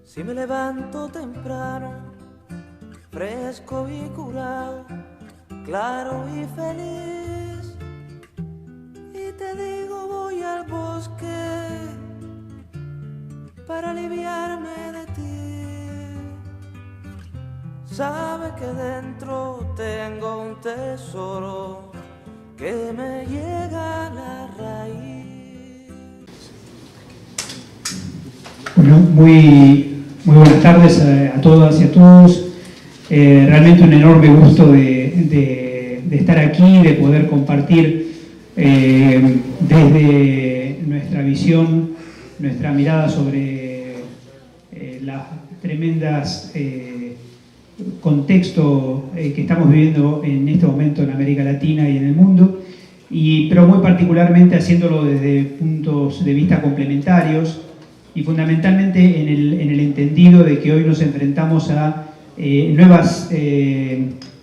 Si me levanto temprano, fresco y curado, claro y feliz, y te digo voy al bosque para aliviarme de ti. Sabe que dentro tengo un tesoro que me llega a la raíz. Bueno, muy buenas tardes a todas y a todos. Realmente un enorme gusto de estar aquí, de poder compartir desde nuestra visión, nuestra mirada sobre las tremendas contexto que estamos viviendo en este momento en América Latina y en el mundo, pero muy particularmente haciéndolo desde puntos de vista complementarios y fundamentalmente en el entendido de que hoy nos enfrentamos a nuevas,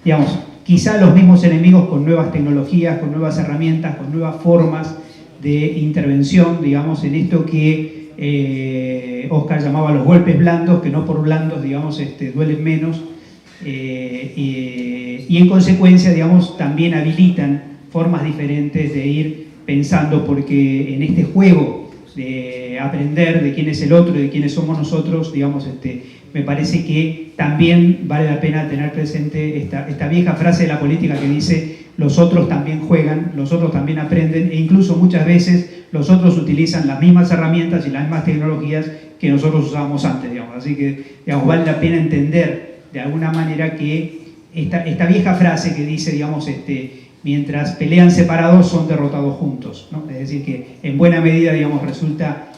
digamos, quizá los mismos enemigos con nuevas tecnologías, con nuevas herramientas, con nuevas formas de intervención, digamos, en esto que Oscar llamaba los golpes blandos, que no por blandos, digamos, duelen menos, y en consecuencia, digamos, también habilitan formas diferentes de ir pensando, porque en este juego de aprender de quién es el otro y de quiénes somos nosotros, digamos, me parece que también vale la pena tener presente esta vieja frase de la política que dice: los otros también juegan, los otros también aprenden, e incluso muchas veces los otros utilizan las mismas herramientas y las mismas tecnologías que nosotros usábamos antes, digamos. Así que, digamos, vale la pena entender de alguna manera que esta vieja frase que dice, digamos, mientras pelean separados son derrotados juntos, ¿no? Es decir, que en buena medida, digamos, resulta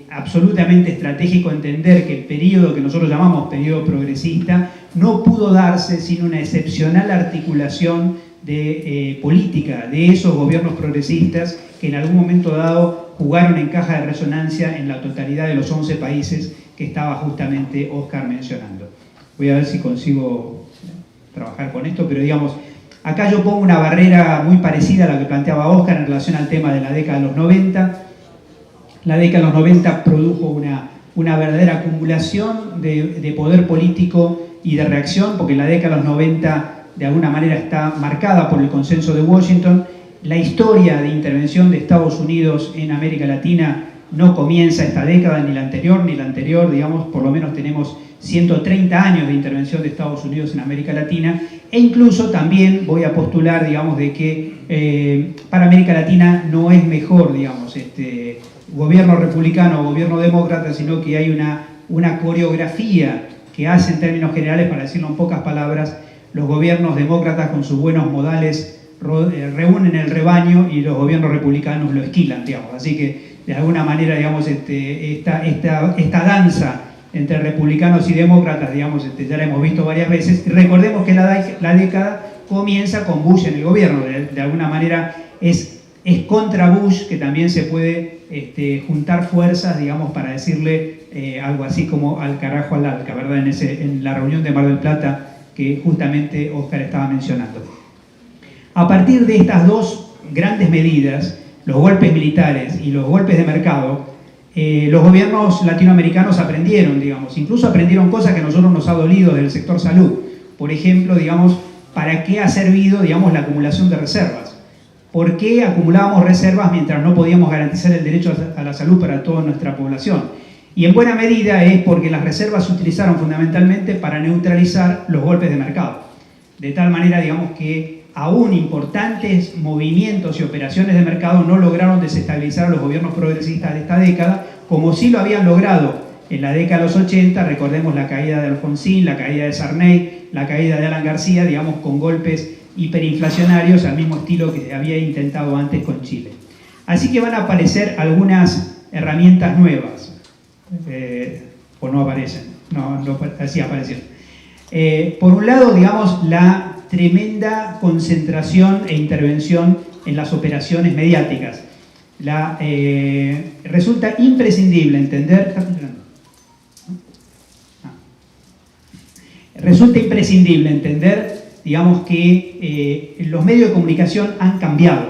absolutamente estratégico entender que el periodo que nosotros llamamos periodo progresista no pudo darse sin una excepcional articulación de política de esos gobiernos progresistas que en algún momento dado jugaron en caja de resonancia en la totalidad de los 11 países que estaba justamente Oscar mencionando. Voy a ver si consigo trabajar con esto, pero digamos, acá yo pongo una barrera muy parecida a la que planteaba Oscar en relación al tema de la década de los 90. La década de los 90 produjo una verdadera acumulación de poder político y de reacción, porque la década de los 90 de alguna manera está marcada por el consenso de Washington. La historia de intervención de Estados Unidos en América Latina no comienza esta década, ni la anterior, digamos, por lo menos tenemos 130 años de intervención de Estados Unidos en América Latina, e incluso también voy a postular, digamos, de que para América Latina no es mejor, digamos, gobierno republicano o gobierno demócrata, sino que hay una coreografía que hace en términos generales, para decirlo en pocas palabras, los gobiernos demócratas con sus buenos modales reúnen el rebaño y los gobiernos republicanos lo esquilan, digamos. Así que de alguna manera, digamos, esta danza entre republicanos y demócratas, digamos, ya la hemos visto varias veces. Recordemos que la década comienza con Bush en el gobierno, de alguna manera es contra Bush que también se puede juntar fuerzas, digamos, para decirle algo así como al carajo al alca, ¿verdad? En la reunión de Mar del Plata que justamente Oscar estaba mencionando. A partir de estas dos grandes medidas, los golpes militares y los golpes de mercado, los gobiernos latinoamericanos aprendieron, digamos, incluso aprendieron cosas que a nosotros nos ha dolido del sector salud. Por ejemplo, digamos, ¿para qué ha servido, digamos, la acumulación de reservas? ¿Por qué acumulábamos reservas mientras no podíamos garantizar el derecho a la salud para toda nuestra población? Y en buena medida es porque las reservas se utilizaron fundamentalmente para neutralizar los golpes de mercado. De tal manera, digamos, que aún importantes movimientos y operaciones de mercado no lograron desestabilizar a los gobiernos progresistas de esta década, como sí lo habían logrado en la década de los 80, recordemos la caída de Alfonsín, la caída de Sarney, la caída de Alan García, digamos, con golpes hiperinflacionarios al mismo estilo que se había intentado antes con Chile. Así que van a aparecer algunas herramientas nuevas, o no aparecen, así aparecieron. Por un lado, digamos, la tremenda concentración e intervención en las operaciones mediáticas. Resulta imprescindible entender... Resulta imprescindible entender, digamos, que los medios de comunicación han cambiado.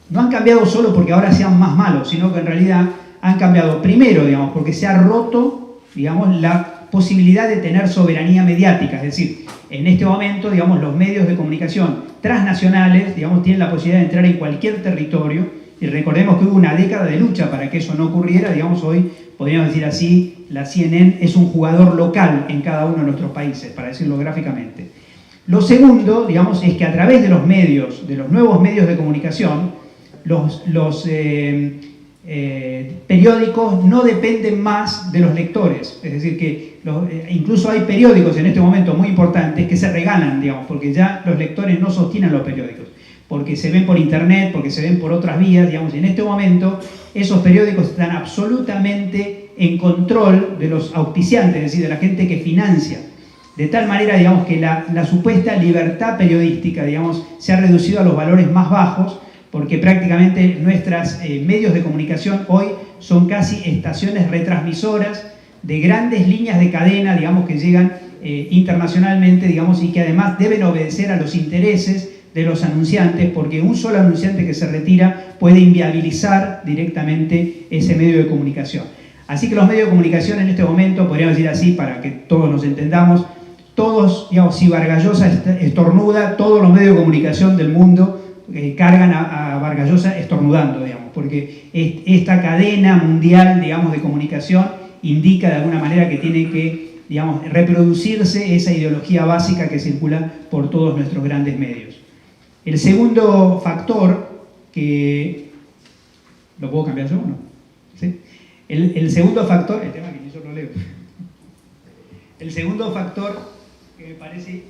No han cambiado solo porque ahora sean más malos, sino que en realidad han cambiado primero, digamos, porque se ha roto, digamos, la posibilidad de tener soberanía mediática, es decir, en este momento, digamos, los medios de comunicación transnacionales, digamos, tienen la posibilidad de entrar en cualquier territorio, y recordemos que hubo una década de lucha para que eso no ocurriera, digamos, hoy, podríamos decir así, la CNN es un jugador local en cada uno de nuestros países, para decirlo gráficamente. Lo segundo, digamos, es que a través de los medios, de los nuevos medios de comunicación, los periódicos no dependen más de los lectores, es decir, que incluso hay periódicos en este momento muy importantes que se regalan, digamos, porque ya los lectores no sostienen los periódicos, porque se ven por internet, porque se ven por otras vías, digamos, y en este momento esos periódicos están absolutamente en control de los auspiciantes, es decir, de la gente que financia, de tal manera, digamos, que la supuesta libertad periodística, digamos, se ha reducido a los valores más bajos, porque prácticamente nuestros medios de comunicación hoy son casi estaciones retransmisoras de grandes líneas de cadena, digamos, que llegan internacionalmente, digamos, y que además deben obedecer a los intereses de los anunciantes, porque un solo anunciante que se retira puede inviabilizar directamente ese medio de comunicación. Así que los medios de comunicación en este momento, podríamos decir así, para que todos nos entendamos, todos, digamos, si Vargas Llosa estornuda, todos los medios de comunicación del mundo cargan a Vargas Llosa estornudando, digamos, porque esta cadena mundial, digamos, de comunicación indica de alguna manera que tiene que, digamos, reproducirse esa ideología básica que circula por todos nuestros grandes medios. El segundo factor que... ¿Lo puedo cambiar yo o no? ¿Sí? El segundo factor... El tema que yo lo leo. El segundo factor que me parece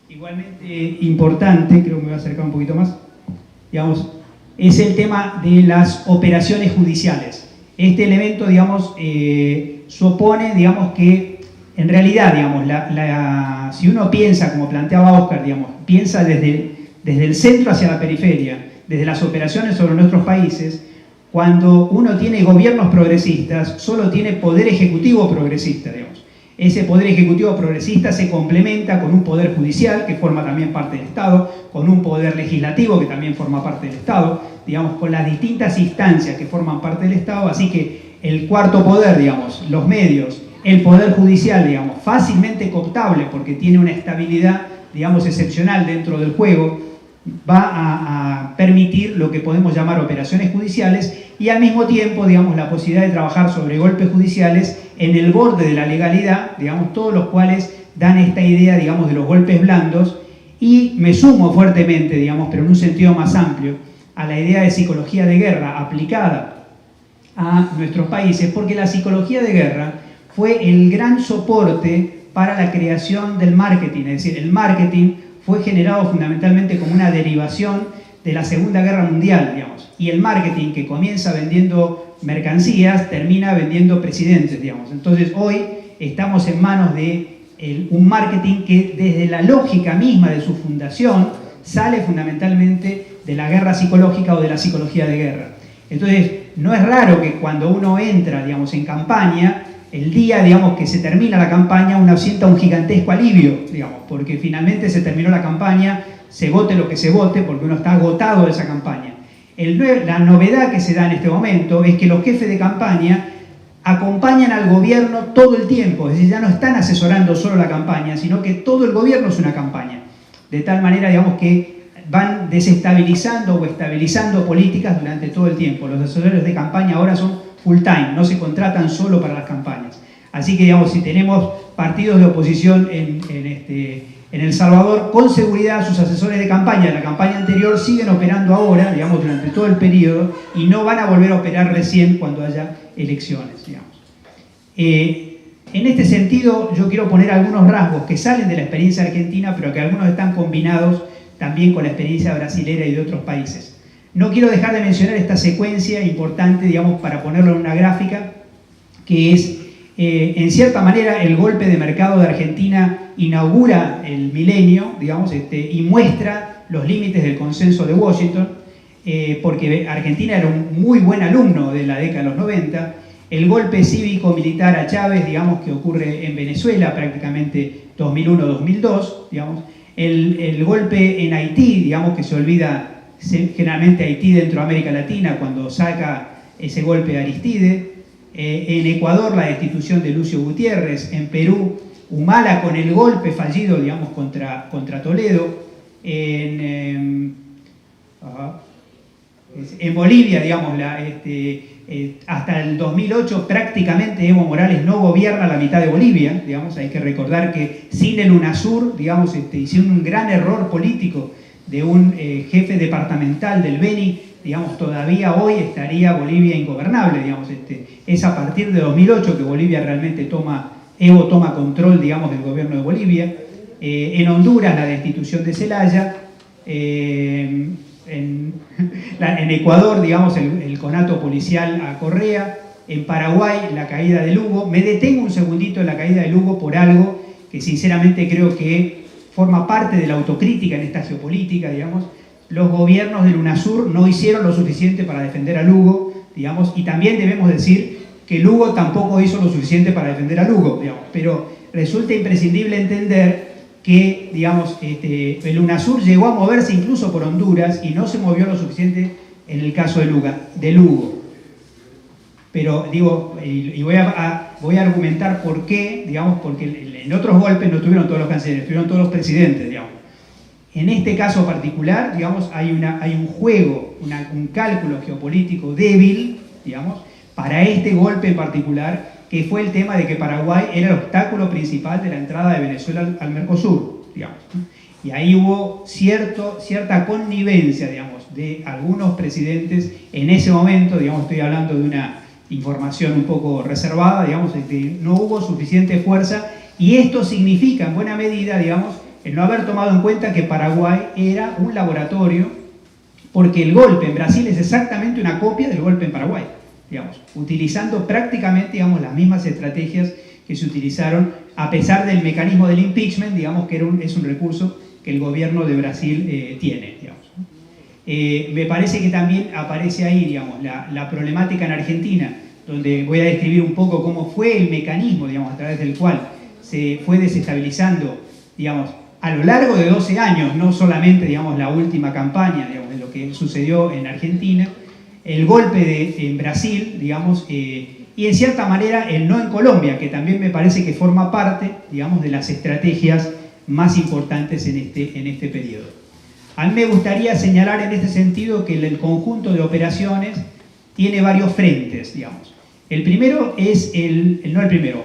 igualmente importante, creo que me voy a acercar un poquito más, digamos, es el tema de las operaciones judiciales. Este elemento, digamos, supone, digamos, que en realidad, digamos, si uno piensa, como planteaba Oscar, digamos, piensa desde el centro hacia la periferia, desde las operaciones sobre nuestros países, cuando uno tiene gobiernos progresistas, solo tiene poder ejecutivo progresista, digamos. Ese poder ejecutivo progresista se complementa con un poder judicial, que forma también parte del Estado, con un poder legislativo, que también forma parte del Estado, digamos, con las distintas instancias que forman parte del Estado, así que el cuarto poder, digamos, los medios, el poder judicial, digamos, fácilmente cooptable, porque tiene una estabilidad, digamos, excepcional dentro del juego, va a permitir lo que podemos llamar operaciones judiciales y al mismo tiempo, digamos, la posibilidad de trabajar sobre golpes judiciales en el borde de la legalidad, digamos, todos los cuales dan esta idea, digamos, de los golpes blandos, y me sumo fuertemente, digamos, pero en un sentido más amplio, a la idea de psicología de guerra aplicada a nuestros países, porque la psicología de guerra fue el gran soporte para la creación del marketing, es decir, el marketing fue generado fundamentalmente como una derivación de la Segunda Guerra Mundial, digamos, y el marketing que comienza vendiendo mercancías termina vendiendo presidentes, digamos. Entonces hoy estamos en manos de un marketing que desde la lógica misma de su fundación sale fundamentalmente de la guerra psicológica o de la psicología de guerra. Entonces no es raro que cuando uno entra, digamos, en campaña, el día, digamos, que se termina la campaña, uno sienta un gigantesco alivio, digamos, porque finalmente se terminó la campaña, se vote lo que se vote, porque uno está agotado de esa campaña. La novedad que se da en este momento es que los jefes de campaña acompañan al gobierno todo el tiempo, es decir, ya no están asesorando solo la campaña, sino que todo el gobierno es una campaña. De tal manera, digamos, que van desestabilizando o estabilizando políticas durante todo el tiempo. Los asesores de campaña ahora son full time, no se contratan solo para las campañas. Así que, digamos, si tenemos partidos de oposición en El Salvador, con seguridad sus asesores de campaña de la campaña anterior siguen operando ahora, digamos, durante todo el periodo, y no van a volver a operar recién cuando haya elecciones, digamos. En este sentido, yo quiero poner algunos rasgos que salen de la experiencia argentina, pero que algunos están combinados también con la experiencia brasilera y de otros países. No quiero dejar de mencionar esta secuencia importante, digamos, para ponerlo en una gráfica, que es, en cierta manera, el golpe de mercado de Argentina inaugura el milenio, digamos, y muestra los límites del consenso de Washington, porque Argentina era un muy buen alumno de la década de los 90, el golpe cívico-militar a Chávez, digamos, que ocurre en Venezuela prácticamente 2001-2002, digamos, el golpe en Haití, digamos, que se olvida generalmente Haití dentro de América Latina cuando saca ese golpe de Aristide, En Ecuador, la destitución de Lucio Gutiérrez. En Perú, Humala con el golpe fallido, digamos, contra Toledo. En Bolivia, digamos, hasta el 2008 prácticamente Evo Morales no gobierna la mitad de Bolivia, digamos. Hay que recordar que sin el UNASUR, digamos, hicieron un gran error político de un jefe departamental del Beni, digamos, todavía hoy estaría Bolivia ingobernable, digamos. Es a partir de 2008 que Bolivia realmente Evo toma control, digamos, del gobierno de Bolivia. En Honduras, la destitución de Zelaya. En Ecuador, digamos, el conato policial a Correa. En Paraguay, la caída de Lugo. Me detengo un segundito en la caída de Lugo por algo que sinceramente creo que forma parte de la autocrítica en esta geopolítica, digamos. Los gobiernos del UNASUR no hicieron lo suficiente para defender a Lugo, digamos, y también debemos decir que Lugo tampoco hizo lo suficiente para defender a Lugo, digamos. Pero resulta imprescindible entender que, digamos, el UNASUR llegó a moverse incluso por Honduras y no se movió lo suficiente en el caso de Lugo. Pero digo, y voy a argumentar por qué, digamos, porque en otros golpes no tuvieron todos los cancilleres, tuvieron todos los presidentes, digamos. En este caso particular, digamos, hay un juego, un cálculo geopolítico débil, digamos, para este golpe en particular, que fue el tema de que Paraguay era el obstáculo principal de la entrada de Venezuela al Mercosur, digamos. Y ahí hubo cierta connivencia, digamos, de algunos presidentes en ese momento, digamos, estoy hablando de una información un poco reservada, digamos, no hubo suficiente fuerza, y esto significa en buena medida, digamos, el no haber tomado en cuenta que Paraguay era un laboratorio, porque el golpe en Brasil es exactamente una copia del golpe en Paraguay, digamos, utilizando prácticamente, digamos, las mismas estrategias que se utilizaron, a pesar del mecanismo del impeachment, digamos, que es un recurso que el gobierno de Brasil tiene, digamos. Me parece que también aparece ahí, digamos, la problemática en Argentina, donde voy a describir un poco cómo fue el mecanismo, digamos, a través del cual se fue desestabilizando, digamos, a lo largo de 12 años, no solamente, digamos, la última campaña, digamos, de lo que sucedió en Argentina, el golpe en Brasil, digamos, y en cierta manera el no en Colombia, que también me parece que forma parte, digamos, de las estrategias más importantes en este periodo. A mí me gustaría señalar en este sentido que el conjunto de operaciones tiene varios frentes, digamos. El primero es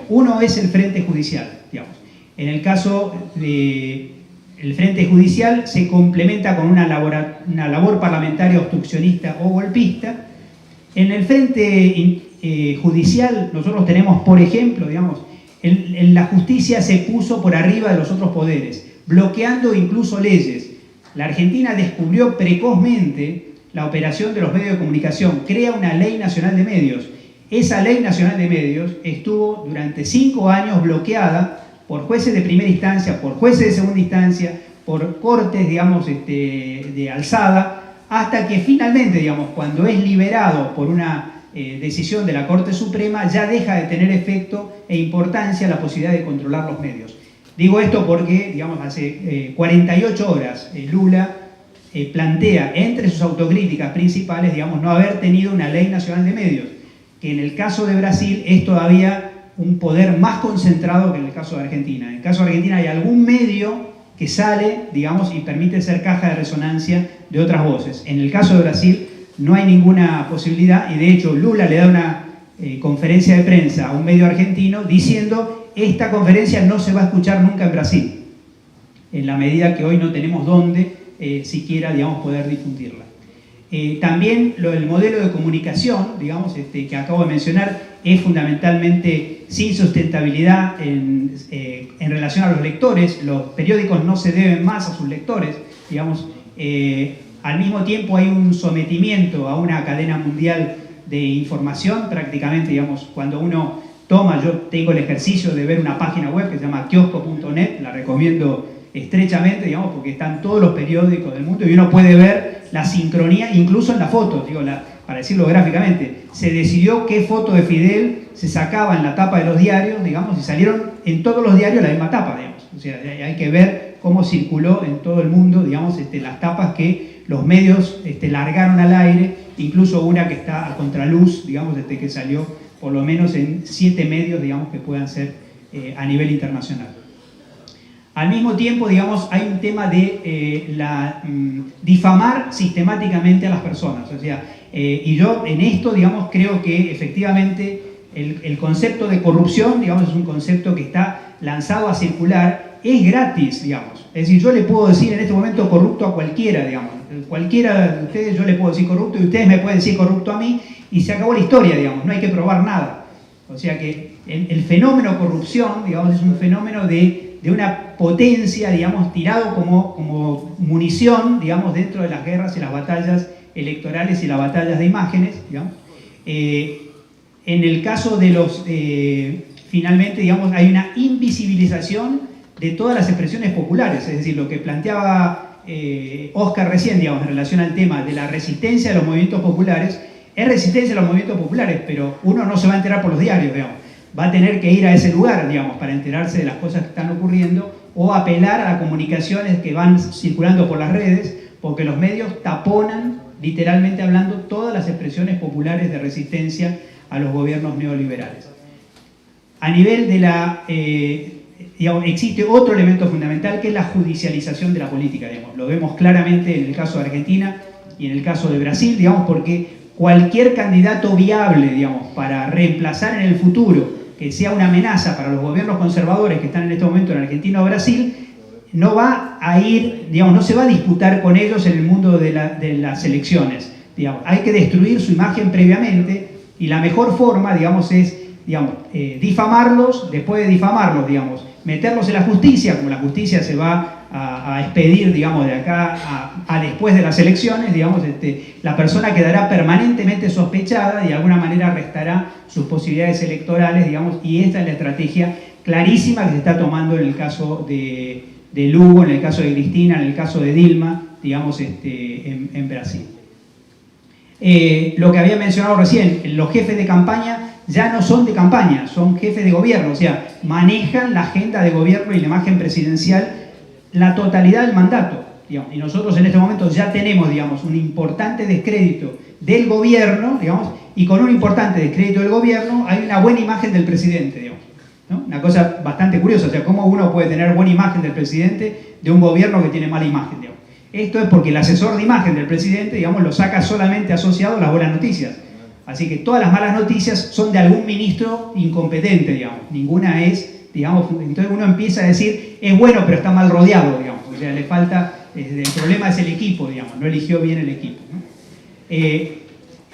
uno es el frente judicial, digamos. En el caso del frente judicial se complementa con una labor parlamentaria obstruccionista o golpista. En el frente judicial nosotros tenemos, por ejemplo, digamos, la justicia se puso por arriba de los otros poderes, bloqueando incluso leyes. La Argentina descubrió precozmente la operación de los medios de comunicación, crea una ley nacional de medios. Esa ley nacional de medios estuvo durante 5 años bloqueada por jueces de primera instancia, por jueces de segunda instancia, por cortes, digamos, de alzada, hasta que finalmente, digamos, cuando es liberado por una decisión de la Corte Suprema, ya deja de tener efecto e importancia la posibilidad de controlar los medios. Digo esto porque, digamos, hace 48 horas Lula plantea entre sus autocríticas principales, digamos, no haber tenido una ley nacional de medios, que en el caso de Brasil es todavía un poder más concentrado que en el caso de Argentina. En el caso de Argentina hay algún medio que sale, digamos, y permite ser caja de resonancia de otras voces. En el caso de Brasil no hay ninguna posibilidad, y de hecho Lula le da una conferencia de prensa a un medio argentino diciendo: esta conferencia no se va a escuchar nunca en Brasil, en la medida que hoy no tenemos dónde siquiera, digamos, poder difundirla. También el modelo de comunicación, digamos, que acabo de mencionar, es fundamentalmente sin sustentabilidad en relación a los lectores. Los periódicos no se deben más a sus lectores, digamos. Al mismo tiempo hay un sometimiento a una cadena mundial de información, prácticamente, digamos, cuando uno yo tengo el ejercicio de ver una página web que se llama kiosco.net, la recomiendo estrechamente, digamos, porque están todos los periódicos del mundo y uno puede ver la sincronía, incluso en las fotos, digo, para decirlo gráficamente. Se decidió qué foto de Fidel se sacaba en la tapa de los diarios, digamos, y salieron en todos los diarios la misma tapa, digamos. O sea, hay que ver cómo circuló en todo el mundo, digamos, las tapas que los medios largaron al aire, incluso una que está a contraluz, digamos, que salió por lo menos en 7 medios, digamos, que puedan ser a nivel internacional. Al mismo tiempo, digamos, hay un tema de difamar sistemáticamente a las personas. O sea, y yo en esto, digamos, creo que efectivamente el concepto de corrupción, digamos, es un concepto que está lanzado a circular, es gratis, digamos. Es decir, yo le puedo decir en este momento corrupto a cualquiera, digamos. Cualquiera de ustedes yo le puedo decir corrupto y ustedes me pueden decir corrupto a mí y se acabó la historia, digamos. No hay que probar nada. O sea que el fenómeno corrupción, digamos, es un fenómeno de una potencia, digamos, tirado como munición, digamos, dentro de las guerras y las batallas electorales y las batallas de imágenes, digamos. En el caso de los, finalmente, digamos, hay una invisibilización de todas las expresiones populares, es decir, lo que planteaba Oscar recién, digamos, en relación al tema de la resistencia de los movimientos populares, es resistencia a los movimientos populares, pero uno no se va a enterar por los diarios, digamos. Va a tener que ir a ese lugar, digamos, para enterarse de las cosas que están ocurriendo o apelar a las comunicaciones que van circulando por las redes, porque los medios taponan, literalmente hablando, todas las expresiones populares de resistencia a los gobiernos neoliberales. A nivel de la... digamos, existe otro elemento fundamental que es la judicialización de la política, digamos. Lo vemos claramente en el caso de Argentina y en el caso de Brasil, digamos, porque cualquier candidato viable, digamos, para reemplazar en el futuro, que sea una amenaza para los gobiernos conservadores que están en este momento en Argentina o Brasil, no va a ir, digamos, no se va a disputar con ellos en el mundo de las elecciones. Digamos, hay que destruir su imagen previamente y la mejor forma, digamos, es, digamos, difamarlos, después de difamarlos, digamos, meterlos en la justicia, como la justicia se va a expedir, digamos, de acá a después de las elecciones, digamos, la persona quedará permanentemente sospechada y de alguna manera restará sus posibilidades electorales, digamos, y esta es la estrategia clarísima que se está tomando en el caso de Lugo, en el caso de Cristina, en el caso de Dilma, digamos, en Brasil. Lo que había mencionado recién, los jefes de campaña ya no son de campaña, son jefes de gobierno, o sea, manejan la agenda de gobierno y la imagen presidencial la totalidad del mandato, digamos, y nosotros en este momento ya tenemos, digamos, un importante descrédito del gobierno, digamos, y con un importante descrédito del gobierno hay una buena imagen del presidente, digamos, ¿no? Una cosa bastante curiosa, o sea, cómo uno puede tener buena imagen del presidente de un gobierno que tiene mala imagen, digamos. Esto es porque el asesor de imagen del presidente, digamos, lo saca solamente asociado a las buenas noticias. Así que todas las malas noticias son de algún ministro incompetente, digamos. Ninguna es, digamos, entonces uno empieza a decir, es bueno pero está mal rodeado, digamos. O sea, le falta, el problema es el equipo, digamos, no eligió bien el equipo, ¿no?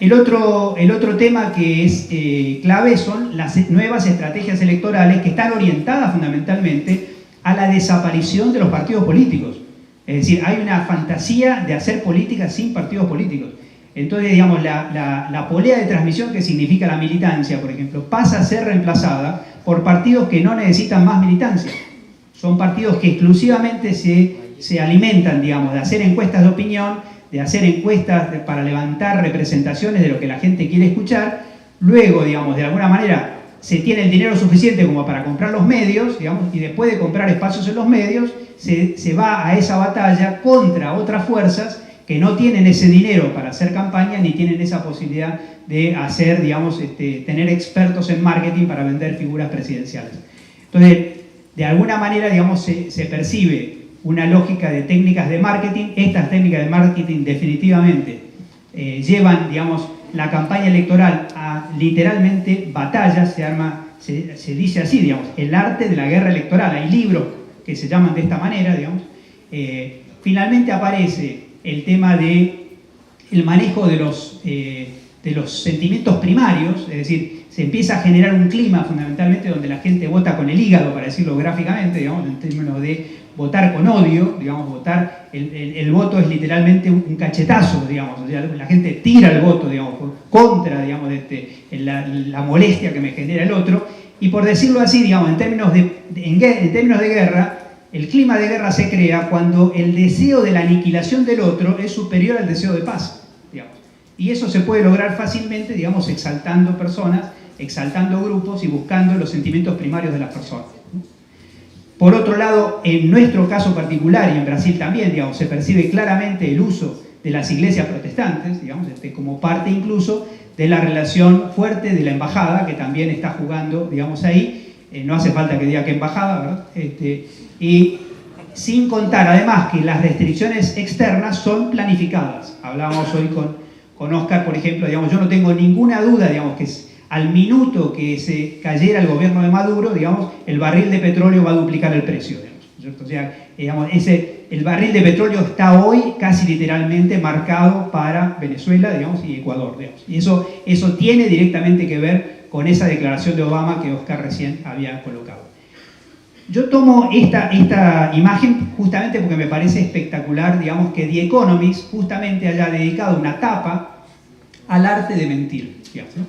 El otro tema que es clave son las nuevas estrategias electorales que están orientadas fundamentalmente a la desaparición de los partidos políticos. Es decir, hay una fantasía de hacer política sin partidos políticos. Entonces, digamos, la polea de transmisión que significa la militancia, por ejemplo, pasa a ser reemplazada por partidos que no necesitan más militancia. Son partidos que exclusivamente se alimentan, digamos, de hacer encuestas de opinión, de hacer encuestas para levantar representaciones de lo que la gente quiere escuchar. Luego, digamos, de alguna manera se tiene el dinero suficiente como para comprar los medios, digamos, y después de comprar espacios en los medios, se va a esa batalla contra otras fuerzas que no tienen ese dinero para hacer campaña ni tienen esa posibilidad de hacer, digamos, tener expertos en marketing para vender figuras presidenciales. Entonces, de alguna manera, digamos, se percibe una lógica de técnicas de marketing. Estas técnicas de marketing definitivamente llevan, digamos, la campaña electoral a literalmente batallas, se dice así, digamos, el arte de la guerra electoral. Hay libros que se llaman de esta manera, digamos. Finalmente aparece el tema del manejo de los sentimientos primarios, es decir, se empieza a generar un clima fundamentalmente donde la gente vota con el hígado, para decirlo gráficamente, digamos, en términos de votar con odio, digamos, votar, el voto es literalmente un cachetazo, digamos, o sea, la gente tira el voto, digamos, contra, digamos, la molestia que me genera el otro, y por decirlo así, digamos, en términos de guerra, el clima de guerra se crea cuando el deseo de la aniquilación del otro es superior al deseo de paz, digamos. Y eso se puede lograr fácilmente, digamos, exaltando personas, exaltando grupos y buscando los sentimientos primarios de las personas. Por otro lado, en nuestro caso particular y en Brasil también, digamos, se percibe claramente el uso de las iglesias protestantes, digamos, como parte incluso de la relación fuerte de la embajada, que también está jugando, digamos, ahí. No hace falta que diga qué embajada, ¿verdad? Y sin contar, además, que las restricciones externas son planificadas. Hablábamos hoy con Oscar, por ejemplo, digamos, yo no tengo ninguna duda, digamos, que al minuto que se cayera el gobierno de Maduro, digamos, el barril de petróleo va a duplicar el precio, digamos, ¿cierto? O sea, digamos, el barril de petróleo está hoy casi literalmente marcado para Venezuela, digamos, y Ecuador, digamos. Y eso tiene directamente que ver con esa declaración de Obama que Oscar recién había colocado. Yo tomo esta imagen justamente porque me parece espectacular, digamos, que The Economist justamente haya dedicado una tapa al arte de mentir, digamos, ¿no?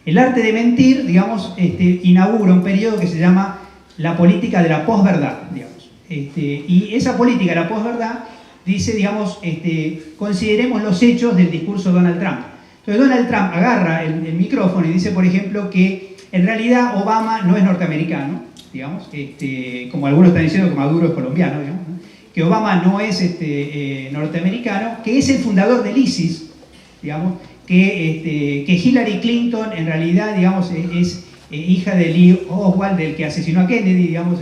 El arte de mentir, digamos, inaugura un periodo que se llama la política de la posverdad, digamos. Y esa política de la posverdad dice, digamos, consideremos los hechos del discurso de Donald Trump. Entonces Donald Trump agarra el micrófono y dice, por ejemplo, que en realidad Obama no es norteamericano, digamos, como algunos están diciendo que Maduro es colombiano, digamos, ¿no? Que Obama no es norteamericano, que es el fundador del ISIS, digamos, que Hillary Clinton en realidad, digamos, es hija de Lee Oswald, del que asesinó a Kennedy, digamos,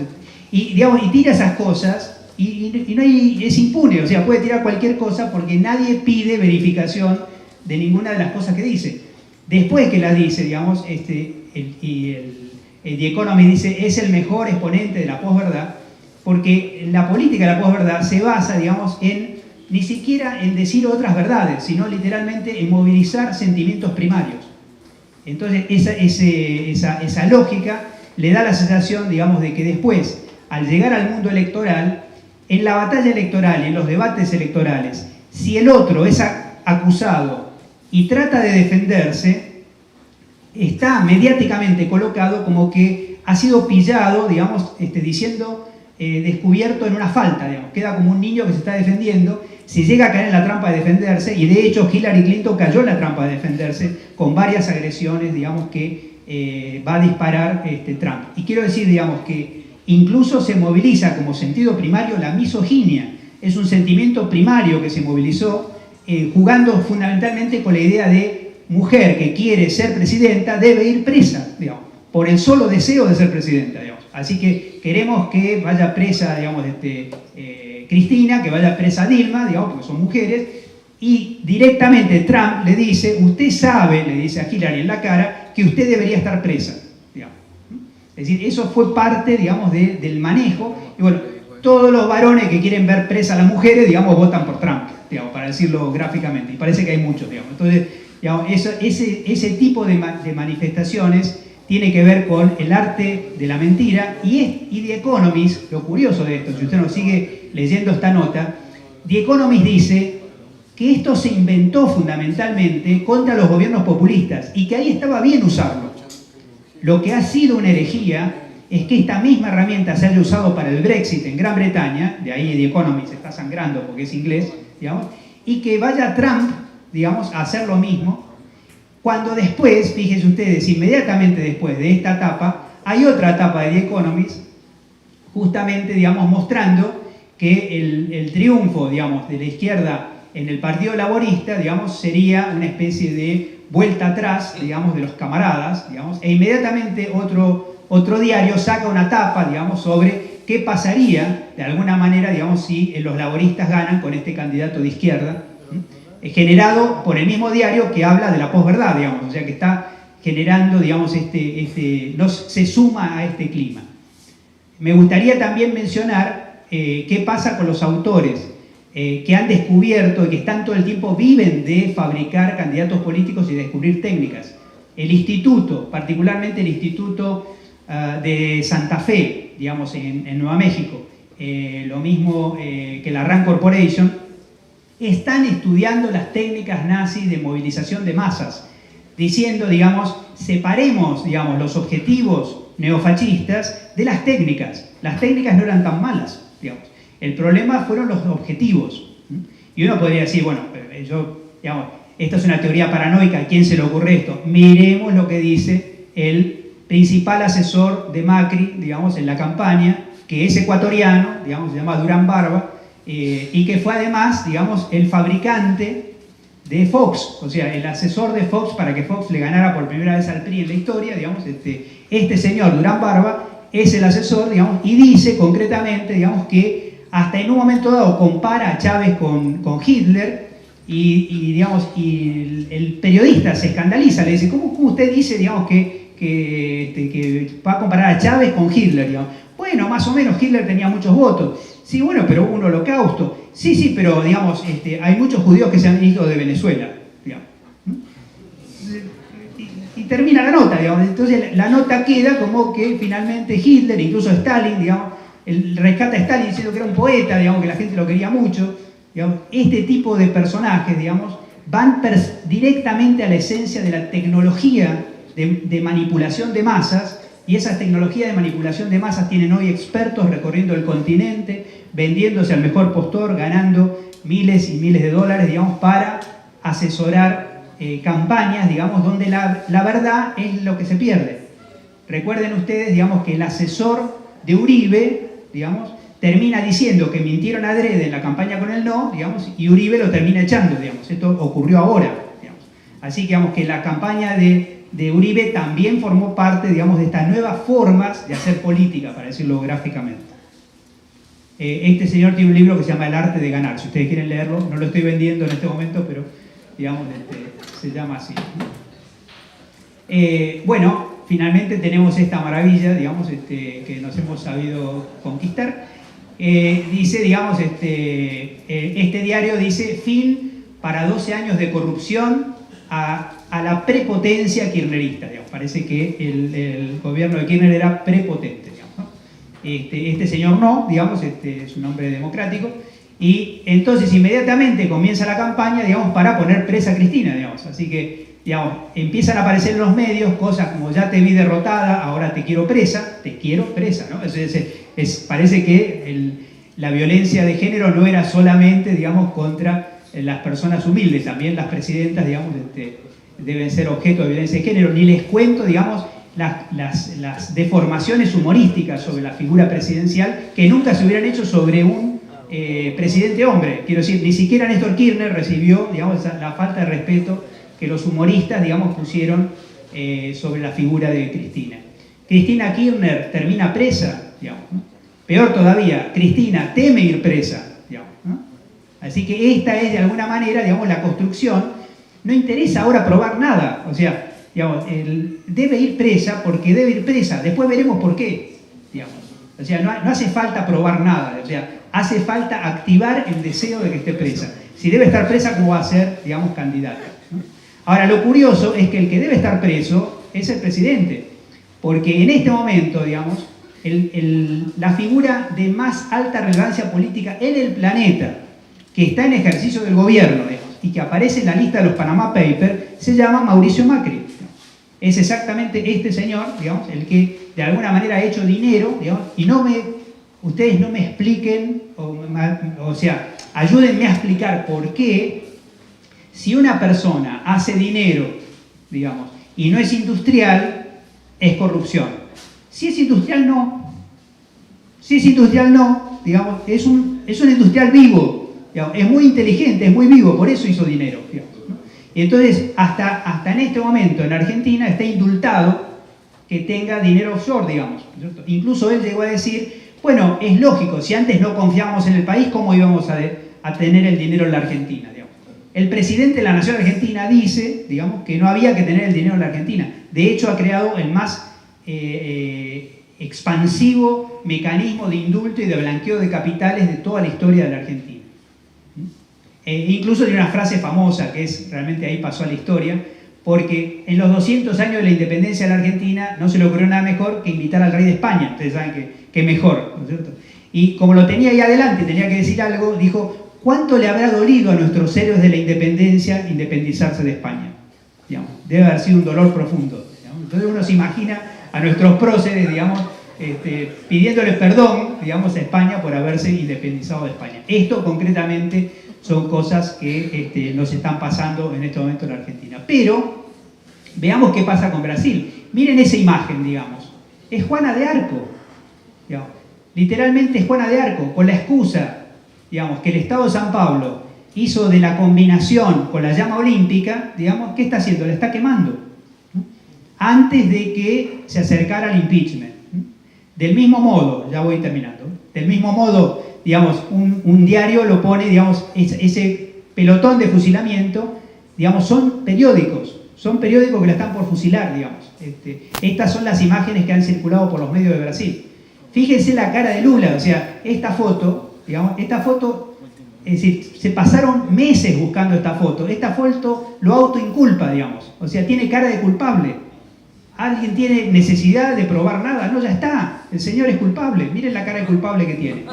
y tira esas cosas y no es impune, o sea, puede tirar cualquier cosa porque nadie pide verificación de ninguna de las cosas que dice. Después que las dice, digamos, The Economist dice, es el mejor exponente de la posverdad, porque la política de la posverdad se basa, digamos, ni siquiera en decir otras verdades, sino literalmente en movilizar sentimientos primarios. Entonces, esa lógica le da la sensación, digamos, de que después, al llegar al mundo electoral, en la batalla electoral, en los debates electorales, si el otro es acusado y trata de defenderse, está mediáticamente colocado como que ha sido pillado, digamos, diciendo descubierto en una falta, digamos, queda como un niño que se está defendiendo, se llega a caer en la trampa de defenderse, y de hecho Hillary Clinton cayó en la trampa de defenderse con varias agresiones, digamos, que va a disparar Trump. Y quiero decir, digamos, que incluso se moviliza como sentido primario la misoginia, es un sentimiento primario que se movilizó jugando fundamentalmente con la idea de mujer que quiere ser presidenta debe ir presa, digamos, por el solo deseo de ser presidenta, digamos. Así que queremos que vaya presa, digamos, Cristina, que vaya presa Dilma, digamos, porque son mujeres, y directamente Trump le dice, usted sabe, le dice a Hillary en la cara, que usted debería estar presa, digamos. Es decir, eso fue parte, digamos, del manejo, y bueno, todos los varones que quieren ver presa a las mujeres, digamos, votan por Trump, digamos, para decirlo gráficamente, y parece que hay muchos, digamos. Entonces, digamos, ese tipo de manifestaciones tiene que ver con el arte de la mentira, y The Economist, lo curioso de esto, si usted nos sigue leyendo esta nota, The Economist dice que esto se inventó fundamentalmente contra los gobiernos populistas y que ahí estaba bien usarlo. Lo que ha sido una herejía es que esta misma herramienta se haya usado para el Brexit en Gran Bretaña, de ahí The Economist está sangrando porque es inglés, digamos, y que vaya Trump, digamos, a hacer lo mismo, cuando después, fíjense ustedes, inmediatamente después de esta etapa, hay otra etapa de The Economist, justamente, digamos, mostrando que el triunfo, digamos, de la izquierda en el Partido Laborista, digamos, sería una especie de vuelta atrás, digamos, de los camaradas, digamos, e inmediatamente otro diario saca una tapa, digamos, sobre qué pasaría, de alguna manera, digamos, si los laboristas ganan con este candidato de izquierda, generado por el mismo diario que habla de la posverdad, digamos, o sea que está generando, digamos, se suma a este clima. Me gustaría también mencionar qué pasa con los autores que han descubierto y que están todo el tiempo, viven de fabricar candidatos políticos y de descubrir técnicas. El instituto, particularmente el Instituto de Santa Fe, digamos, en Nueva México, lo mismo que la Rand Corporation, están estudiando las técnicas nazis de movilización de masas, diciendo, digamos, separemos, digamos, los objetivos neofascistas de las técnicas. Las técnicas no eran tan malas, digamos. El problema fueron los objetivos. Y uno podría decir, bueno, digamos, esto es una teoría paranoica, ¿a quién se le ocurre esto? Miremos lo que dice el principal asesor de Macri, digamos, en la campaña, que es ecuatoriano, digamos, se llama Durán Barba, y que fue además, digamos, el fabricante de Fox, o sea, el asesor de Fox para que Fox le ganara por primera vez al PRI en la historia, digamos, este señor Durán Barba es el asesor, digamos, y dice concretamente, digamos, que hasta en un momento dado compara a Chávez con Hitler digamos, y el periodista se escandaliza, le dice, ¿cómo usted dice, digamos, que va a comparar a Chávez con Hitler, digamos? Bueno, más o menos, Hitler tenía muchos votos. Sí, bueno, pero hubo un holocausto. Sí, pero, digamos, hay muchos judíos que se han ido de Venezuela, digamos. Y termina la nota, digamos. Entonces la nota queda como que finalmente Hitler, incluso Stalin, digamos, rescata a Stalin diciendo que era un poeta, digamos, que la gente lo quería mucho. Digamos, este tipo de personajes, digamos, van directamente a la esencia de la tecnología de manipulación de masas, y esas tecnologías de manipulación de masas tienen hoy expertos recorriendo el continente, vendiéndose al mejor postor, ganando miles y miles de dólares, digamos, para asesorar campañas, digamos, donde la verdad es lo que se pierde. Recuerden ustedes, digamos, que el asesor de Uribe, digamos, termina diciendo que mintieron adrede en la campaña con el no, digamos, y Uribe lo termina echando, digamos. Esto ocurrió ahora, digamos. Así que, digamos, que la campaña de Uribe también formó parte, digamos, de estas nuevas formas de hacer política, para decirlo gráficamente. Este señor tiene un libro que se llama El arte de ganar. Si ustedes quieren leerlo, no lo estoy vendiendo en este momento, pero, digamos, se llama así. Bueno, finalmente tenemos esta maravilla, digamos, que nos hemos sabido conquistar. Dice, digamos, este diario dice, fin para 12 años de corrupción a la prepotencia kirchnerista, digamos. Parece que el gobierno de Kirchner era prepotente, digamos, ¿no? Este señor no, digamos, es un hombre democrático, y entonces inmediatamente comienza la campaña, digamos, para poner presa a Cristina, digamos. Así que, digamos, empiezan a aparecer en los medios cosas como ya te vi derrotada, ahora te quiero presa, ¿no? Parece que la violencia de género no era solamente, digamos, contra las personas humildes, también las presidentas, digamos, deben ser objeto de violencia de género. Ni les cuento, digamos, las deformaciones humorísticas sobre la figura presidencial que nunca se hubieran hecho sobre un presidente hombre. Quiero decir, ni siquiera Néstor Kirchner recibió, digamos, la falta de respeto que los humoristas, digamos, pusieron sobre la figura de Cristina. Cristina Kirchner termina presa, digamos, ¿no? Peor todavía, Cristina teme ir presa, digamos, ¿no? Así que esta es, de alguna manera, digamos, la construcción. No interesa ahora probar nada, o sea, digamos, debe ir presa porque debe ir presa, después veremos por qué, digamos. O sea, no hace falta probar nada, o sea, hace falta activar el deseo de que esté presa. Si debe estar presa, ¿cómo va a ser, digamos, candidata, ¿no? Ahora, lo curioso es que el que debe estar preso es el presidente, porque en este momento, digamos, la figura de más alta relevancia política en el planeta, que está en ejercicio del gobierno, digamos, y que aparece en la lista de los Panama Papers, se llama Mauricio Macri. Es exactamente este señor, digamos, el que de alguna manera ha hecho dinero, digamos, y ustedes no me expliquen, o sea, ayúdenme a explicar por qué, si una persona hace dinero, digamos, y no es industrial, es corrupción. Si es industrial, no. Si es industrial, no. Digamos, es un industrial vivo. Digamos, es muy inteligente, es muy vivo, por eso hizo dinero. Digamos, ¿no? Y entonces, hasta en este momento, en Argentina, está indultado que tenga dinero offshore, digamos, ¿cierto? Incluso él llegó a decir, bueno, es lógico, si antes no confiábamos en el país, ¿cómo íbamos a tener el dinero en la Argentina? Digamos. El presidente de la Nación Argentina dice, digamos, que no había que tener el dinero en la Argentina. De hecho, ha creado el más expansivo mecanismo de indulto y de blanqueo de capitales de toda la historia de la Argentina. Incluso tiene una frase famosa que es, realmente ahí pasó a la historia, porque en los 200 años de la independencia de la Argentina no se le ocurrió nada mejor que invitar al rey de España. Ustedes saben que mejor, ¿no es cierto? Y como lo tenía ahí adelante, tenía que decir algo, dijo, ¿cuánto le habrá dolido a nuestros héroes de la independencia independizarse de España? Digamos, debe haber sido un dolor profundo. Digamos. Entonces uno se imagina a nuestros próceres, digamos, pidiéndoles perdón, digamos, a España por haberse independizado de España. Esto concretamente son cosas que nos están pasando en este momento en la Argentina. Pero veamos qué pasa con Brasil. Miren esa imagen, digamos. Es Juana de Arco. Digamos. Literalmente es Juana de Arco, con la excusa, digamos, que el Estado de San Pablo hizo de la combinación con la llama olímpica, digamos, ¿qué está haciendo? La está quemando, ¿no? Antes de que se acercara al impeachment. Del mismo modo, ya voy terminando, del mismo modo, digamos, un diario lo pone, digamos, ese pelotón de fusilamiento, digamos, son periódicos que la están por fusilar, digamos. Estas son las imágenes que han circulado por los medios de Brasil. Fíjense la cara de Lula, o sea, esta foto, digamos, es decir, se pasaron meses buscando esta foto lo autoinculpa, digamos, o sea, tiene cara de culpable. ¿Alguien tiene necesidad de probar nada? No, ya está, el señor es culpable, miren la cara de culpable que tiene.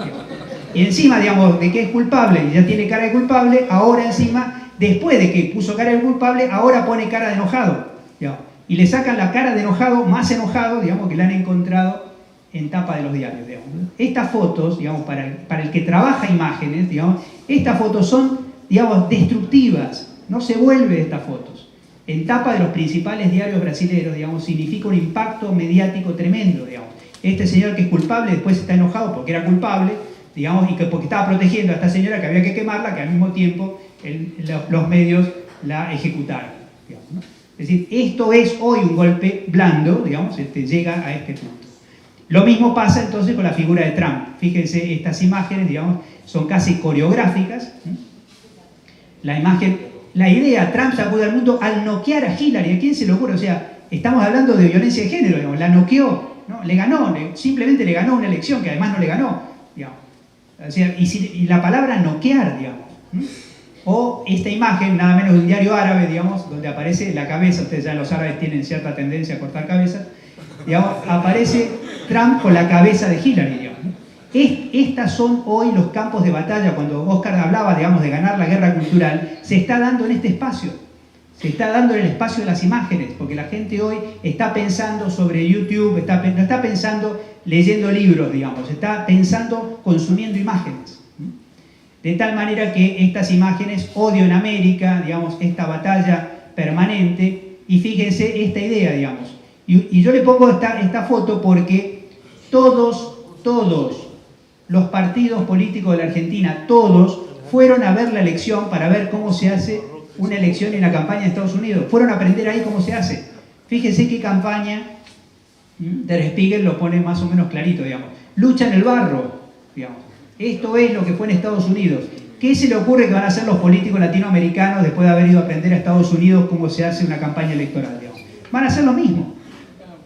Y encima, digamos, de que es culpable y ya tiene cara de culpable, ahora encima, después de que puso cara de culpable, ahora pone cara de enojado, digamos, y le sacan la cara de enojado, más enojado, digamos, que la han encontrado en tapa de los diarios, digamos. Estas fotos, digamos, para el que trabaja imágenes, digamos, estas fotos son, digamos, destructivas, no se vuelve de estas fotos. En tapa de los principales diarios brasileños, digamos, significa un impacto mediático tremendo, digamos. Este señor que es culpable después está enojado porque era culpable, digamos, y que porque estaba protegiendo a esta señora que había que quemarla, que al mismo tiempo los medios la ejecutaron, digamos, ¿no? Es decir, esto es hoy un golpe blando, digamos, llega a este punto. Lo mismo pasa entonces con la figura de Trump. Fíjense, estas imágenes, digamos, son casi coreográficas. La idea, Trump sacude al mundo al noquear a Hillary. ¿A quién se le ocurre? O sea, estamos hablando de violencia de género, digamos, la noqueó, ¿no? Le ganó, simplemente le ganó una elección que además no le ganó, digamos. O sea, y la palabra noquear, digamos. O esta imagen, nada menos de un diario árabe, digamos, donde aparece la cabeza, ustedes ya los árabes tienen cierta tendencia a cortar cabezas, digamos, aparece Trump con la cabeza de Hillary, digamos. Estas son hoy los campos de batalla. Cuando Oscar hablaba, digamos, de ganar la guerra cultural, se está dando en este espacio. Se está dando en el espacio de las imágenes, porque la gente hoy está pensando sobre YouTube, no está pensando leyendo libros, digamos, está pensando consumiendo imágenes. De tal manera que estas imágenes, odio en América, digamos, esta batalla permanente, y fíjense esta idea, digamos. Y yo le pongo esta foto porque todos los partidos políticos de la Argentina, todos fueron a ver la elección para ver cómo se hace una elección en la campaña de Estados Unidos. Fueron a aprender ahí cómo se hace. Fíjense qué campaña, Der Spiegel lo pone más o menos clarito, digamos. Lucha en el barro, digamos. Esto es lo que fue en Estados Unidos. ¿Qué se le ocurre que van a hacer los políticos latinoamericanos después de haber ido a aprender a Estados Unidos cómo se hace una campaña electoral, digamos? Van a hacer lo mismo,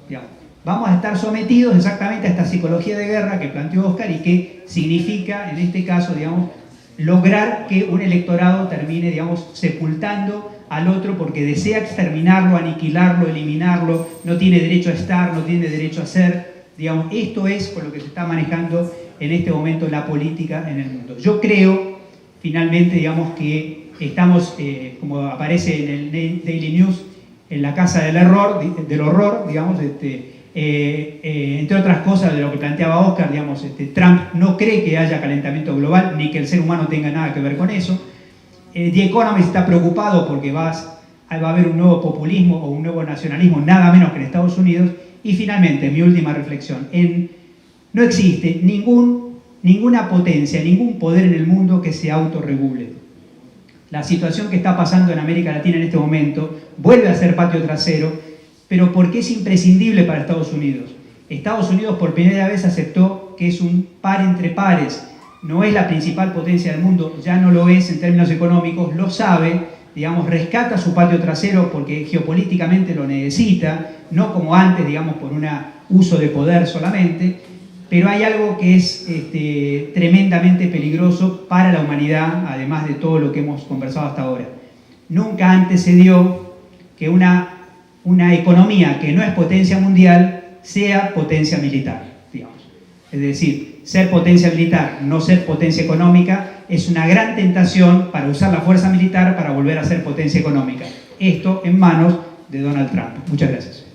digamos. Vamos a estar sometidos exactamente a esta psicología de guerra que planteó Oscar y que significa, en este caso, digamos, lograr que un electorado termine, digamos, sepultando al otro porque desea exterminarlo, aniquilarlo, eliminarlo, no tiene derecho a estar, no tiene derecho a ser, digamos. Esto es con lo que se está manejando en este momento la política en el mundo. Yo creo, finalmente, digamos, que estamos, como aparece en el Daily News, en la casa del horror, digamos, entre otras cosas de lo que planteaba Oscar, digamos, Trump no cree que haya calentamiento global, ni que el ser humano tenga nada que ver con eso. The Economist está preocupado porque va a haber un nuevo populismo o un nuevo nacionalismo, nada menos que en Estados Unidos. Y finalmente, mi última reflexión, no existe ninguna potencia, ningún poder en el mundo que se autorregule. La situación que está pasando en América Latina en este momento vuelve a ser patio trasero, pero porque es imprescindible para Estados Unidos. Estados Unidos por primera vez aceptó que es un par entre pares, no es la principal potencia del mundo, ya no lo es en términos económicos, lo sabe, digamos, rescata su patio trasero porque geopolíticamente lo necesita, no como antes, digamos, por un uso de poder solamente, pero hay algo que es tremendamente peligroso para la humanidad, además de todo lo que hemos conversado hasta ahora. Nunca antes se dio que una economía que no es potencia mundial sea potencia militar, digamos. Es decir, ser potencia militar, no ser potencia económica, es una gran tentación para usar la fuerza militar para volver a ser potencia económica. Esto en manos de Donald Trump. Muchas gracias.